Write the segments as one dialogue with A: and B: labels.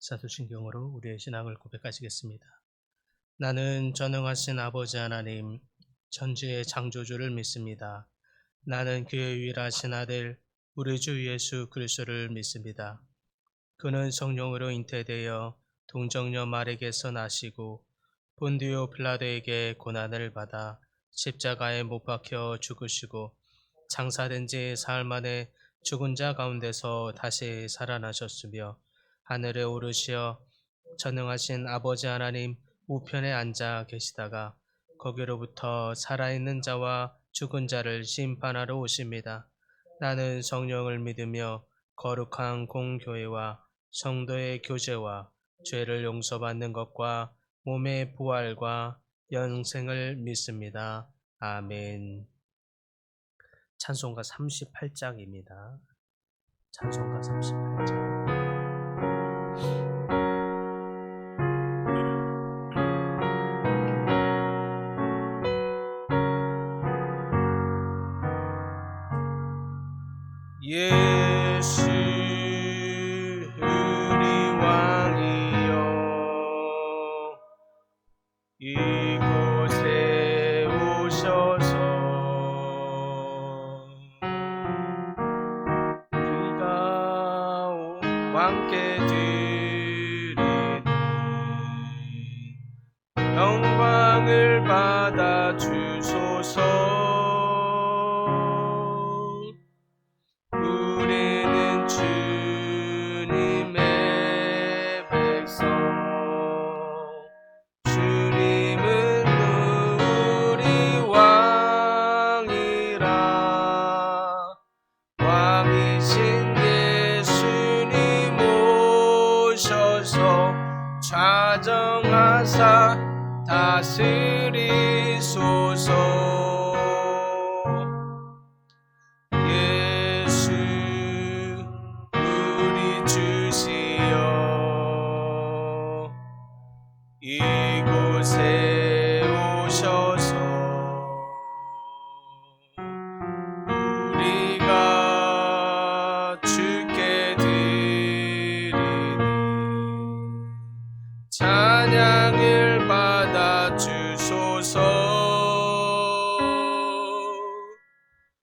A: 사도신경으로 우리의 신앙을 고백하시겠습니다. 나는 전능하신 아버지 하나님, 천지의 창조주를 믿습니다. 나는 그의 유일하신 아들, 우리 주 예수 그리스도를 믿습니다. 그는 성령으로 잉태되어 동정녀 마리에게서 나시고 본디오 빌라도에게 고난을 받아 십자가에 못 박혀 죽으시고 장사된 지 사흘 만에 죽은 자 가운데서 다시 살아나셨으며 하늘에 오르시어 전능하신 아버지 하나님 우편에 앉아 계시다가 거기로부터 살아있는 자와 죽은 자를 심판하러 오십니다. 나는 성령을 믿으며 거룩한 공교회와 성도의 교제와 죄를 용서받는 것과 몸의 부활과 영생을 믿습니다. 아멘. 찬송가 38장입니다. 찬송가 38장. 예수 우리 왕이여 이곳에 오셔서 우리가 왕께 드리는 영광을 받아 주소서. 우리는 주님의 백성, 주님은 우리 왕이라. 왕이신 예수님 오셔서 좌정하사 다스리소서. 예수 우리 주시여 이곳에 오셔서 우리가 주께 드리는 찬양을 받아 주소서.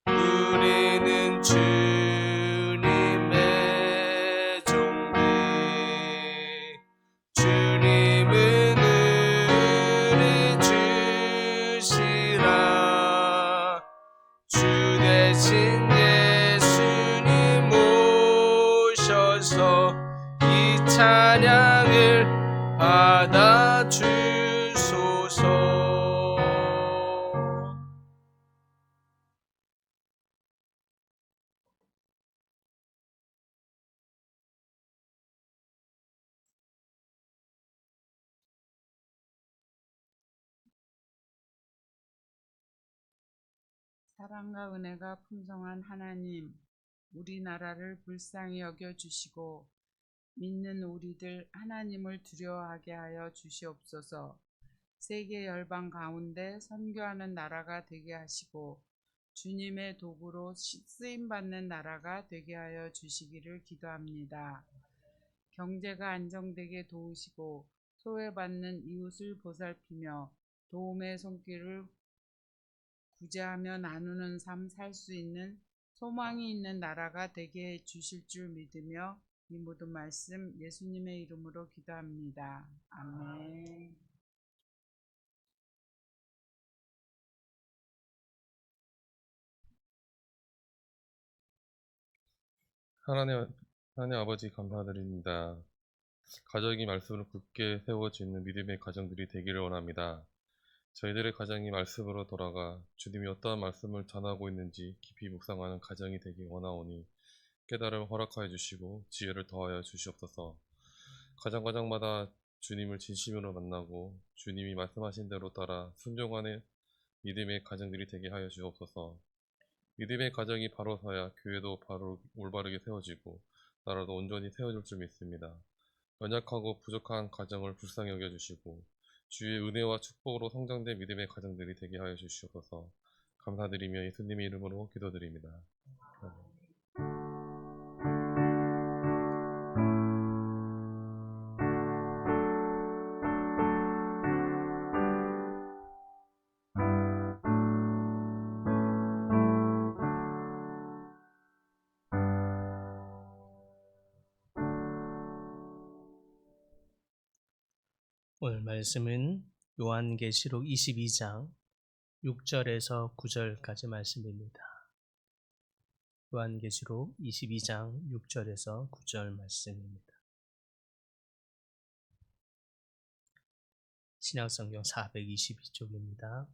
A: 우리는 주님의 종들, 주님은 우리 주시라. 주 대신 예수님 오셔서 이 찬양을 받아 주소서.
B: 사랑과 은혜가 풍성한 하나님, 우리나라를 불쌍히 여겨주시고 믿는 우리들 하나님을 두려워하게 하여 주시옵소서. 세계 열방 가운데 선교하는 나라가 되게 하시고 주님의 도구로 쓰임받는 나라가 되게 하여 주시기를 기도합니다. 경제가 안정되게 도우시고 소외받는 이웃을 보살피며 도움의 손길을 구제하며 나누는 삶 살 수 있는 소망이 있는 나라가 되게 해 주실 줄 믿으며 이 모든 말씀 예수님의 이름으로 기도합니다. 아멘.
C: 하나님 아버지 감사드립니다. 가정이 말씀으로 굳게 세워지는 믿음의 가정들이 되기를 원합니다. 저희들의 가정이 말씀으로 돌아가 주님이 어떠한 말씀을 전하고 있는지 깊이 묵상하는 가정이 되기 원하오니 깨달음 허락하여 주시고 지혜를 더하여 주시옵소서. 가정마다 주님을 진심으로 만나고 주님이 말씀하신 대로 따라 순종하는 믿음의 가정들이 되게 하여 주옵소서. 믿음의 가정이 바로 서야 교회도 바로 올바르게 세워지고 나라도 온전히 세워질 줄 믿습니다. 연약하고 부족한 가정을 불쌍히 여겨주시고 주의 은혜와 축복으로 성장된 믿음의 가정들이 되게 하여 주시옵소서. 감사드리며 예수님의 이름으로 기도드립니다. 아멘.
D: 오늘 말씀은 요한계시록 22장 6절에서 9절까지 말씀입니다. 요한계시록 22장 6절에서 9절 말씀입니다. 신약성경 422쪽입니다.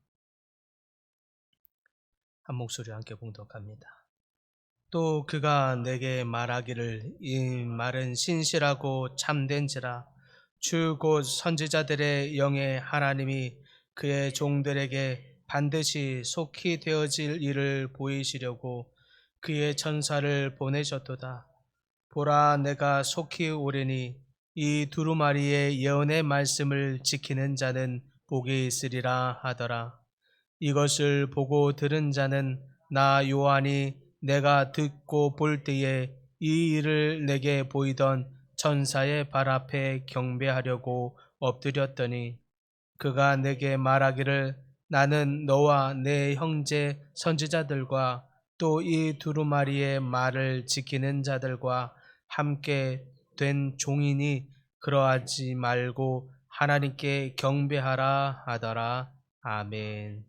D: 한 목소리로 함께 봉독합니다. 또 그가 내게 말하기를 이 말은 신실하고 참된지라 주 곧 선지자들의 영의 하나님이 그의 종들에게 반드시 속히 되어질 일을 보이시려고 그의 천사를 보내셨도다. 보라 내가 속히 오리니 이 두루마리의 예언의 말씀을 지키는 자는 복이 있으리라 하더라. 이것을 보고 들은 자는 나 요한이 내가 듣고 볼 때에 이 일을 내게 보이던 천사의 발 앞에 경배하려고 엎드렸더니 그가 내게 말하기를 나는 너와 내 형제 선지자들과 또 이 두루마리의 말을 지키는 자들과 함께 된 종이니 그러하지 말고 하나님께 경배하라 하더라. 아멘.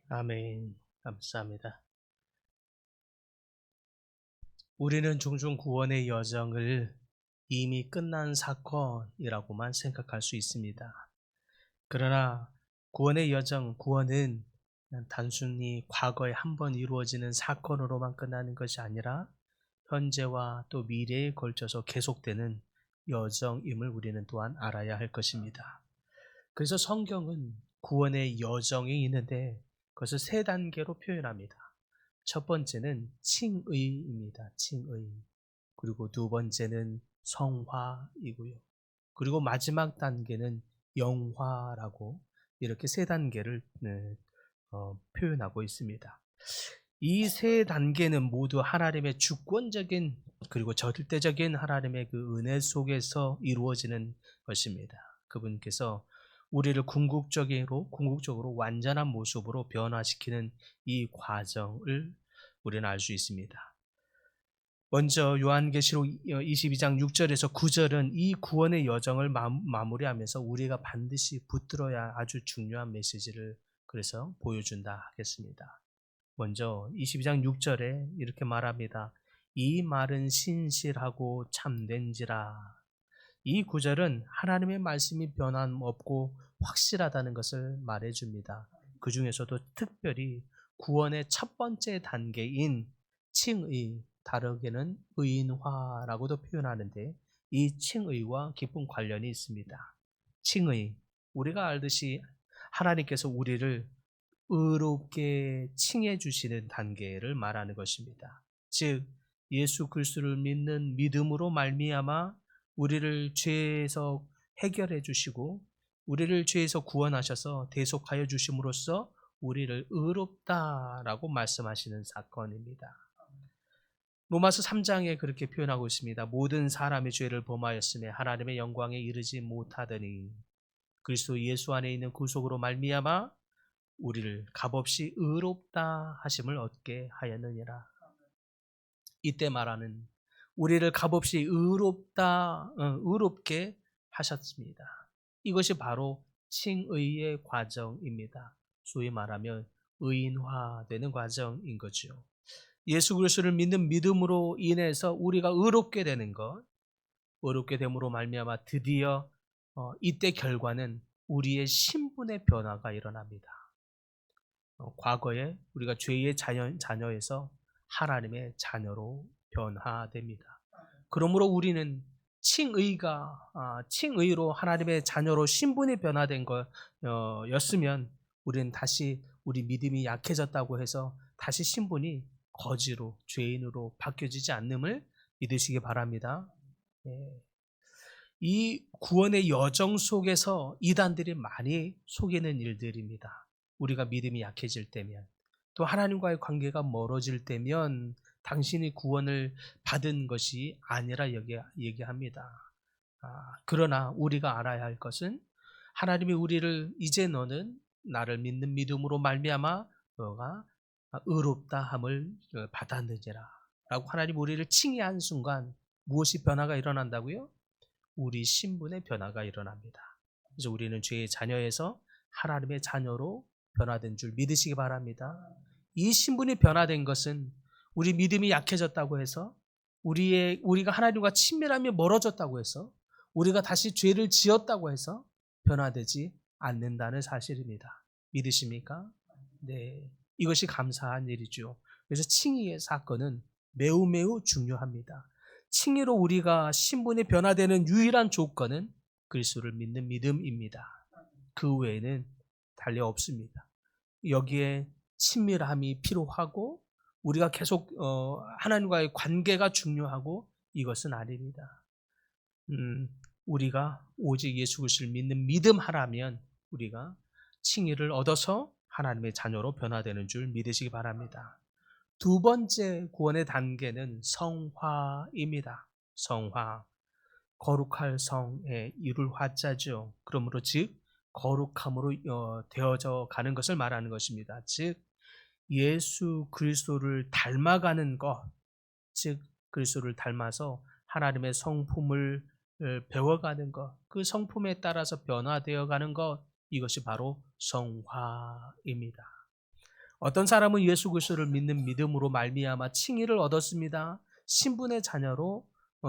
D: 아멘. 감사합니다. 우리는 종종 구원의 여정을 이미 끝난 사건이라고만 생각할 수 있습니다. 그러나 구원의 여정, 구원은 그냥 단순히 과거에 한 번 이루어지는 사건으로만 끝나는 것이 아니라 현재와 또 미래에 걸쳐서 계속되는 여정임을 우리는 또한 알아야 할 것입니다. 그래서 성경은 구원의 여정이 있는데 그것을 세 단계로 표현합니다. 첫 번째는 칭의입니다. 칭의. 그리고 두 번째는 성화이고요. 그리고 마지막 단계는 영화라고 이렇게 세 단계를 표현하고 있습니다. 이 세 단계는 모두 하나님의 주권적인 그리고 절대적인 하나님의 그 은혜 속에서 이루어지는 것입니다. 그분께서 우리를 궁극적으로 완전한 모습으로 변화시키는 이 과정을 우리는 알 수 있습니다. 먼저 요한계시록 22장 6절에서 9절은 이 구원의 여정을 마무리하면서 우리가 반드시 붙들어야 아주 중요한 메시지를 그래서 보여준다 하겠습니다. 먼저 22장 6절에 이렇게 말합니다. 이 말은 신실하고 참된지라. 이 구절은 하나님의 말씀이 변함없고 확실하다는 것을 말해줍니다. 그 중에서도 특별히 구원의 첫 번째 단계인 칭의, 다르게는 의인화라고도 표현하는데 이 칭의와 깊은 관련이 있습니다. 칭의, 우리가 알듯이 하나님께서 우리를 의롭게 칭해 주시는 단계를 말하는 것입니다. 즉 예수 그리스도를 믿는 믿음으로 말미암아 우리를 죄에서 해결해 주시고 우리를 죄에서 구원하셔서 대속하여 주심으로써 우리를 의롭다라고 말씀하시는 사건입니다. 로마서 3장에 그렇게 표현하고 있습니다. 모든 사람의 죄를 범하였으며 하나님의 영광에 이르지 못하더니 그리스도 예수 안에 있는 구속으로 말미암아 우리를 값없이 의롭다 하심을 얻게 하였느니라. 이때 말하는 우리를 값없이 의롭게 하셨습니다. 이것이 바로 칭의의 과정입니다. 소위 말하면 의인화되는 과정인 거죠. 예수 그리스도를 믿는 믿음으로 인해서 우리가 의롭게 되는 것, 의롭게 됨으로 말미암아 드디어 이때 결과는 우리의 신분의 변화가 일어납니다. 과거에 우리가 죄의 자녀에서 하나님의 자녀로 변화됩니다. 그러므로 우리는 칭의로 하나님의 자녀로 신분이 변화된 거였으면 우리는 다시 우리 믿음이 약해졌다고 해서 다시 신분이 거지로 죄인으로 바뀌어지지 않음을 믿으시기 바랍니다. 이 구원의 여정 속에서 이단들이 많이 속이는 일들입니다. 우리가 믿음이 약해질 때면 또 하나님과의 관계가 멀어질 때면 당신이 구원을 받은 것이 아니라 얘기합니다. 그러나 우리가 알아야 할 것은 하나님이 우리를 이제 너는 나를 믿는 믿음으로 말미암아 너가 의롭다 함을 받았느니라 라고 하나님 우리를 칭의한 순간 무엇이 변화가 일어난다고요? 우리 신분의 변화가 일어납니다. 그래서 우리는 죄의 자녀에서 하나님의 자녀로 변화된 줄 믿으시기 바랍니다. 이 신분이 변화된 것은 우리 믿음이 약해졌다고 해서 우리가 하나님과 친밀함이 멀어졌다고 해서 우리가 다시 죄를 지었다고 해서 변화되지 않는다는 사실입니다. 믿으십니까? 네, 이것이 감사한 일이죠. 그래서 칭의의 사건은 매우 매우 중요합니다. 칭의로 우리가 신분이 변화되는 유일한 조건은 그리스도를 믿는 믿음입니다. 그 외에는 달리 없습니다. 여기에 친밀함이 필요하고 우리가 계속 하나님과의 관계가 중요하고 이것은 아닙니다. 우리가 오직 예수 그리스도를 믿는 믿음 하라면 우리가 칭의를 얻어서 하나님의 자녀로 변화되는 줄 믿으시기 바랍니다. 두 번째 구원의 단계는 성화입니다. 성화, 거룩할 성에 이룰 화자죠. 그러므로 즉 거룩함으로 되어져 가는 것을 말하는 것입니다. 즉 예수 그리스도를 닮아가는 것, 즉 그리스도를 닮아서 하나님의 성품을 배워가는 것, 그 성품에 따라서 변화되어 가는 것, 이것이 바로 성화입니다. 어떤 사람은 예수 그리스도를 믿는 믿음으로 말미암아 칭의를 얻었습니다. 신분의 자녀로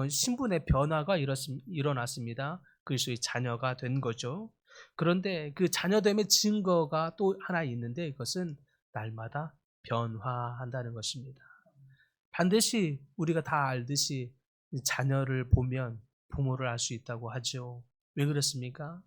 D: 신분의 변화가 일어났습니다. 그리스도의 자녀가 된 거죠. 그런데 그 자녀됨의 증거가 또 하나 있는데 그것은 날마다 변화한다는 것입니다. 반드시 우리가 다 알듯이 자녀를 보면 부모를 알 수 있다고 하죠. 왜 그렇습니까?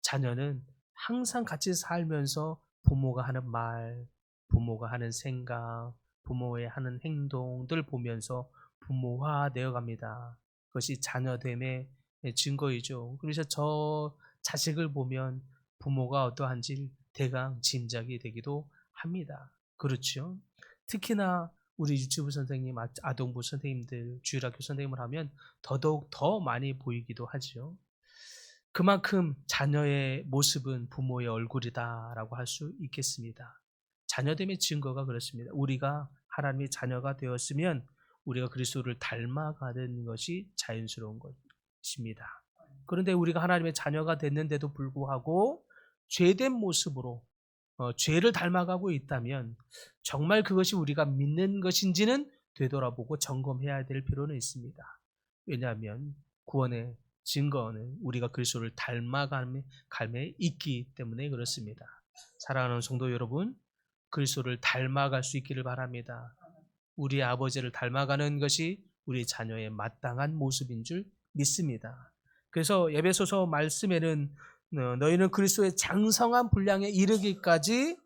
D: 자녀는 항상 같이 살면서 부모가 하는 말, 부모가 하는 생각, 부모의 하는 행동들 보면서 부모화되어 갑니다. 그것이 자녀됨의 증거이죠. 그래서 저 자식을 보면 부모가 어떠한지 대강 짐작이 되기도 합니다. 그렇죠? 특히나 우리 유치부 선생님, 아동부 선생님들, 주일학교 선생님을 하면 더더욱 더 많이 보이기도 하죠. 그만큼 자녀의 모습은 부모의 얼굴이다라고 할 수 있겠습니다. 자녀됨의 증거가 그렇습니다. 우리가 하나님의 자녀가 되었으면 우리가 그리스도를 닮아가는 것이 자연스러운 것입니다. 그런데 우리가 하나님의 자녀가 됐는데도 불구하고 죄된 모습으로 죄를 닮아가고 있다면 정말 그것이 우리가 믿는 것인지는 되돌아보고 점검해야 될 필요는 있습니다. 왜냐하면 구원의 증거는 우리가 그리스도를 닮아감에 있기 때문에 그렇습니다. 사랑하는 성도 여러분, 그리스도를 닮아갈 수 있기를 바랍니다. 우리 아버지를 닮아가는 것이 우리 자녀의 마땅한 모습인 줄 믿습니다. 그래서 에베소서 말씀에는 너희는 그리스도의 장성한 분량에 이르기까지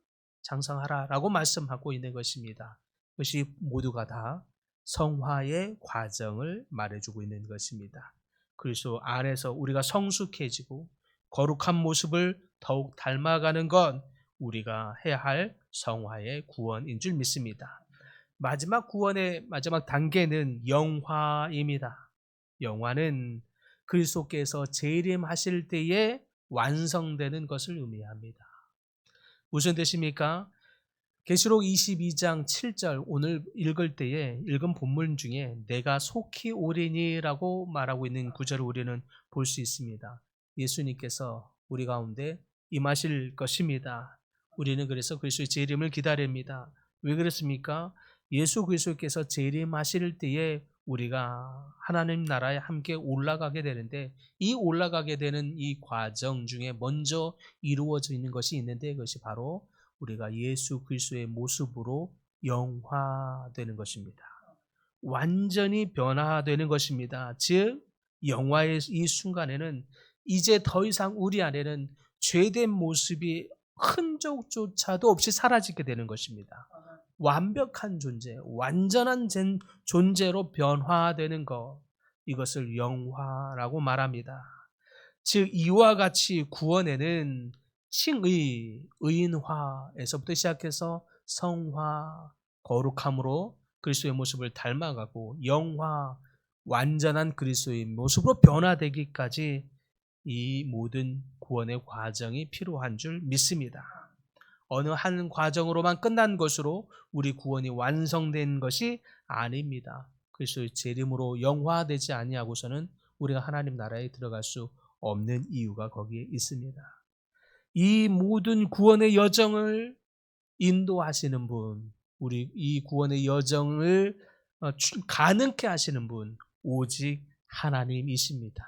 D: 장성하라라고 말씀하고 있는 것입니다. 그것이 모두가 다 성화의 과정을 말해주고 있는 것입니다. 그리스도 안에서 우리가 성숙해지고 거룩한 모습을 더욱 닮아가는 건 우리가 해야 할 성화의 구원인 줄 믿습니다. 마지막 구원의 마지막 단계는 영화입니다. 영화는 그리스도께서 재림하실 때에 완성되는 것을 의미합니다. 무슨 뜻입니까? 계시록 22장 7절 오늘 읽을 때에 읽은 본문 중에 내가 속히 오리니라고 말하고 있는 구절을 우리는 볼 수 있습니다. 예수님께서 우리 가운데 임하실 것입니다. 우리는 그래서 그리스도의 재림을 기다립니다. 왜 그렇습니까? 예수 그리스도께서 재림하실 때에 우리가 하나님 나라에 함께 올라가게 되는데 이 올라가게 되는 이 과정 중에 먼저 이루어져 있는 것이 있는데 그것이 바로 우리가 예수 그리스도의 모습으로 영화되는 것입니다. 완전히 변화되는 것입니다. 즉 영화의 이 순간에는 이제 더 이상 우리 안에는 죄된 모습이 흔적조차도 없이 사라지게 되는 것입니다. 완벽한 존재, 완전한 존재로 변화되는 것, 이것을 영화라고 말합니다. 즉 이와 같이 구원에는 칭의, 의인화에서부터 시작해서 성화, 거룩함으로 그리스도의 모습을 닮아가고 영화, 완전한 그리스도의 모습으로 변화되기까지 이 모든 구원의 과정이 필요한 줄 믿습니다. 어느 한 과정으로만 끝난 것으로 우리 구원이 완성된 것이 아닙니다. 그리스도의 재림으로 영화되지 아니하고서는 우리가 하나님 나라에 들어갈 수 없는 이유가 거기에 있습니다. 이 모든 구원의 여정을 인도하시는 분, 우리 이 구원의 여정을 가능케 하시는 분, 오직 하나님이십니다.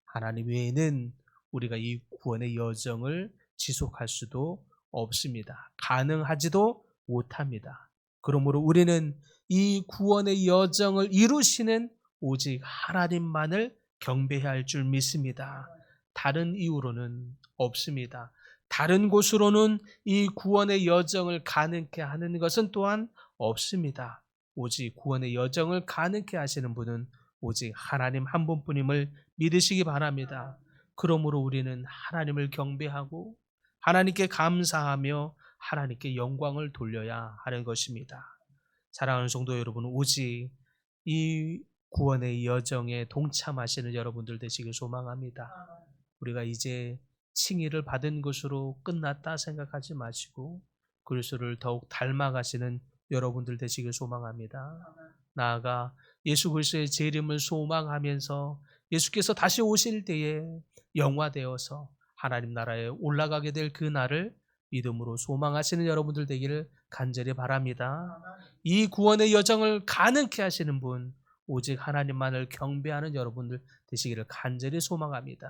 D: 하나님 외에는 우리가 이 구원의 여정을 지속할 수도 없습니다. 가능하지도 못합니다. 그러므로 우리는 이 구원의 여정을 이루시는 오직 하나님만을 경배해야 할 줄 믿습니다. 다른 이유로는 없습니다. 다른 곳으로는 이 구원의 여정을 가능케 하는 것은 또한 없습니다. 오직 구원의 여정을 가능케 하시는 분은 오직 하나님 한 분뿐임을 믿으시기 바랍니다. 그러므로 우리는 하나님을 경배하고 하나님께 감사하며 하나님께 영광을 돌려야 하는 것입니다. 사랑하는 성도 여러분, 오직 이 구원의 여정에 동참하시는 여러분들 되시길 소망합니다. 우리가 이제 칭의를 받은 것으로 끝났다 생각하지 마시고 그리스도를 더욱 닮아가시는 여러분들 되시길 소망합니다. 나아가 예수 그리스도의 재림을 소망하면서 예수께서 다시 오실 때에 영화되어서 하나님 나라에 올라가게 될 그 날을 믿음으로 소망하시는 여러분들 되기를 간절히 바랍니다. 이 구원의 여정을 가능케 하시는 분, 오직 하나님만을 경배하는 여러분들 되시기를 간절히 소망합니다.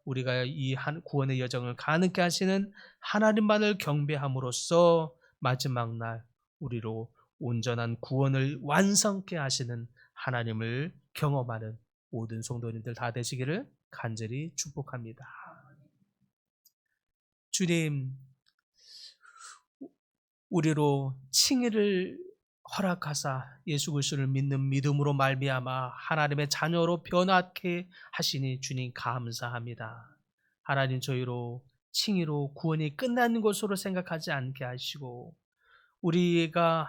D: 우리가 이 구원의 여정을 가능케 하시는 하나님만을 경배함으로써 마지막 날 우리로 온전한 구원을 완성케 하시는 하나님을 경험하는 모든 성도님들 다 되시기를 간절히 축복합니다. 주님, 우리로 칭의를 허락하사 예수 그리스도를 믿는 믿음으로 말미암아 하나님의 자녀로 변화케 하시니 주님 감사합니다. 하나님, 저희로 칭의로 구원이 끝난 것으로 생각하지 않게 하시고 우리가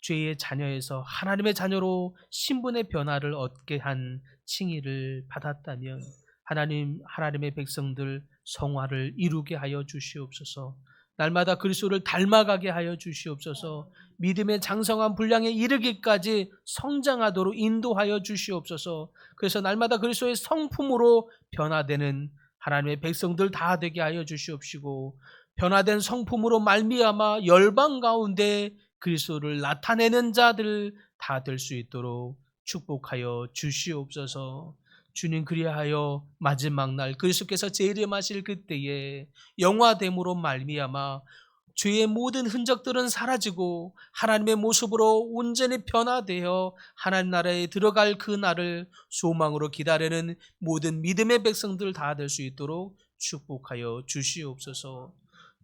D: 죄의 자녀에서 하나님의 자녀로 신분의 변화를 얻게 한 칭의를 받았다면 하나님의 백성들 성화를 이루게 하여 주시옵소서. 날마다 그리스도를 닮아가게 하여 주시옵소서. 믿음의 장성한 분량에 이르기까지 성장하도록 인도하여 주시옵소서. 그래서 날마다 그리스도의 성품으로 변화되는 하나님의 백성들 다 되게 하여 주시옵시고 변화된 성품으로 말미암아 열방 가운데 그리스도를 나타내는 자들 다 될 수 있도록 축복하여 주시옵소서. 주님, 그리하여 마지막 날 그리스도께서 재림하실 그때에 영화됨으로 말미암아 죄의 모든 흔적들은 사라지고 하나님의 모습으로 온전히 변화되어 하나님 나라에 들어갈 그 날을 소망으로 기다리는 모든 믿음의 백성들 다 될 수 있도록 축복하여 주시옵소서.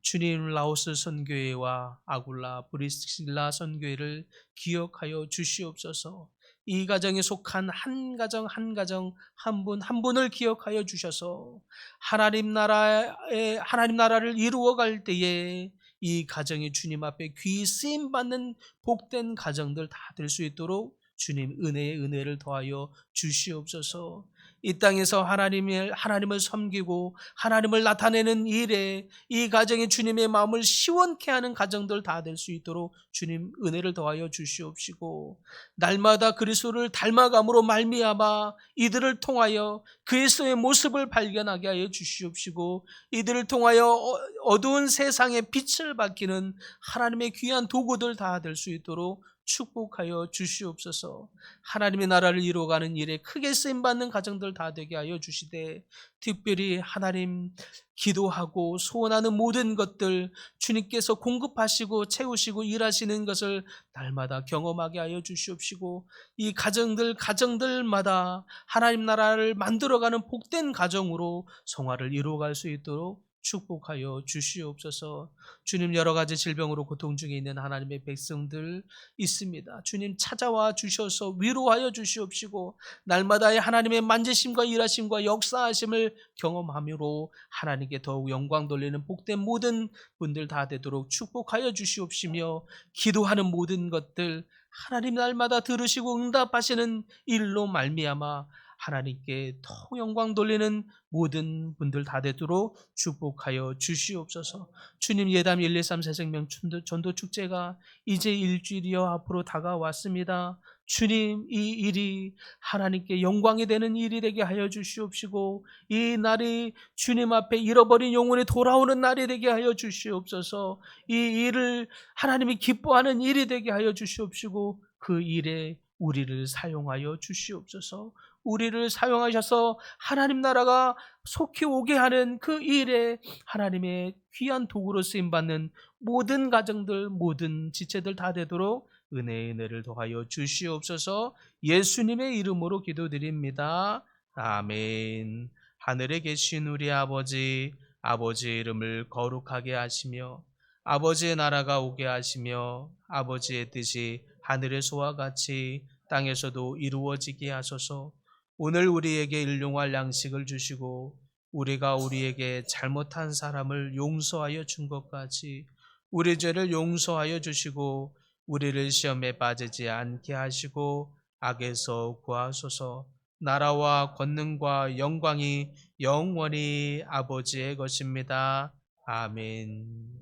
D: 주님, 라오스 선교회와 아굴라 브리스길라 선교회를 기억하여 주시옵소서. 이 가정에 속한 한 가정 한 가정 한 분 한 분을 기억하여 주셔서 하나님 나라를 이루어갈 때에 이 가정이 주님 앞에 귀히 쓰임 받는 복된 가정들 다 될 수 있도록 주님 은혜의 은혜를 더하여 주시옵소서. 이 땅에서 하나님을 섬기고 하나님을 나타내는 일에 이 가정이 주님의 마음을 시원케 하는 가정들 다 될 수 있도록 주님 은혜를 더하여 주시옵시고, 날마다 그리스도를 닮아감으로 말미암아 이들을 통하여 그리스도의 모습을 발견하게 하여 주시옵시고, 이들을 통하여 어두운 세상에 빛을 밝히는 하나님의 귀한 도구들 다 될 수 있도록 축복하여 주시옵소서. 하나님의 나라를 이루어가는 일에 크게 쓰임받는 가정들 다 되게 하여 주시되, 특별히 하나님 기도하고 소원하는 모든 것들 주님께서 공급하시고 채우시고 일하시는 것을 날마다 경험하게 하여 주시옵시고, 이 가정들마다 하나님 나라를 만들어가는 복된 가정으로 성화를 이루어갈 수 있도록 축복하여 주시옵소서. 주님, 여러 가지 질병으로 고통 중에 있는 하나님의 백성들 있습니다. 주님 찾아와 주셔서 위로하여 주시옵시고, 날마다의 하나님의 만지심과 일하심과 역사하심을 경험함으로 하나님께 더욱 영광 돌리는 복된 모든 분들 다 되도록 축복하여 주시옵시며, 기도하는 모든 것들 하나님 날마다 들으시고 응답하시는 일로 말미암아 하나님께 더 영광 돌리는 모든 분들 다 되도록 축복하여 주시옵소서. 주님, 예담 123 새생명 전도축제가 이제 일주일여 앞으로 다가왔습니다. 주님, 이 일이 하나님께 영광이 되는 일이 되게 하여 주시옵시고, 이 날이 주님 앞에 잃어버린 영혼이 돌아오는 날이 되게 하여 주시옵소서. 이 일을 하나님이 기뻐하는 일이 되게 하여 주시옵시고, 그 일에 우리를 사용하여 주시옵소서. 우리를 사용하셔서 하나님 나라가 속히 오게 하는 그 일에 하나님의 귀한 도구로 쓰임받는 모든 가정들, 모든 지체들 다 되도록 은혜를 더하여 주시옵소서. 예수님의 이름으로 기도드립니다. 아멘. 하늘에 계신 우리 아버지의 이름을 거룩하게 하시며 아버지의 나라가 오게 하시며 아버지의 뜻이 하늘에서와 같이 땅에서도 이루어지게 하소서. 오늘 우리에게 일용할 양식을 주시고 우리가 우리에게 잘못한 사람을 용서하여 준 것 같이 우리 죄를 용서하여 주시고 우리를 시험에 빠지지 않게 하시고 악에서 구하소서. 나라와 권능과 영광이 영원히 아버지의 것입니다. 아멘.